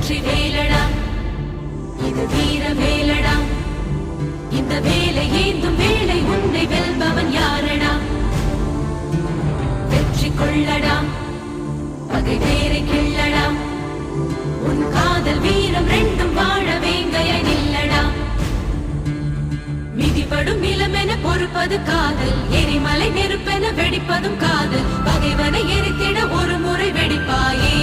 வெற்றி வேலடா இது வீர வேலடா இந்த வேலை ஏந்தும் வேலை உன்னை வெல்பவன் யாரடா வெற்றி கொள்ளடா பகை வேரை கிள்ளடா உன் காதல் வீரம் ரெண்டும் வாழ வேங்கையை நில்லடா மிதிபடும் நிலமென பொறுப்பது காதல் எரிமலை நெருப்பென வெடிப்பதும் காதல் பகைவனை எரித்திட ஒரு முறை வெடிப்பாயே